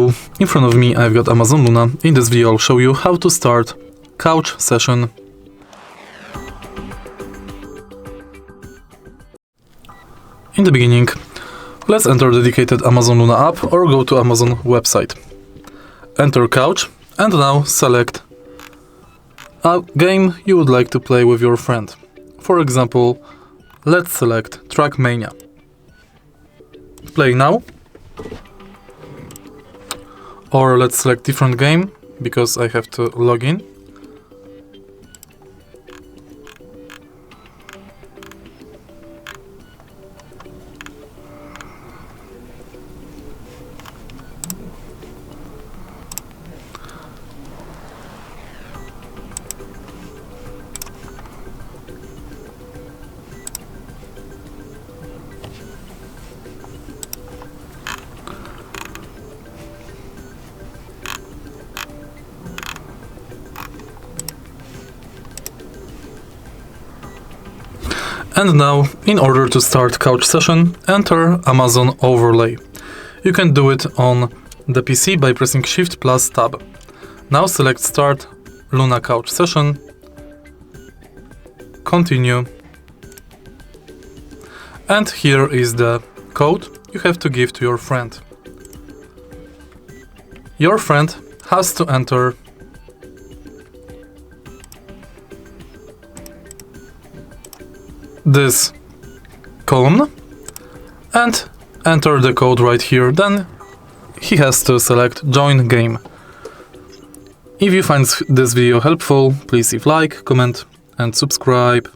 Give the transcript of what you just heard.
So in front of me I've got Amazon Luna. In this video I'll show you how to start couch session. In the beginning, let's enter dedicated Amazon Luna app or go to Amazon website. Enter couch and now select a game you would like to play with your friend. For example, let's select Trackmania. Play now. Or let's select different game because I have to log in. And now, in order to start couch session, enter Amazon overlay. You can do it on the PC by pressing Shift plus Tab. Now select Start Luna Couch Session, Continue, and here is the code you have to give to your friend. Your friend has to enter this column and enter the code right here. Then he has to select Join Game. If you find this video helpful, please leave like, comment and subscribe.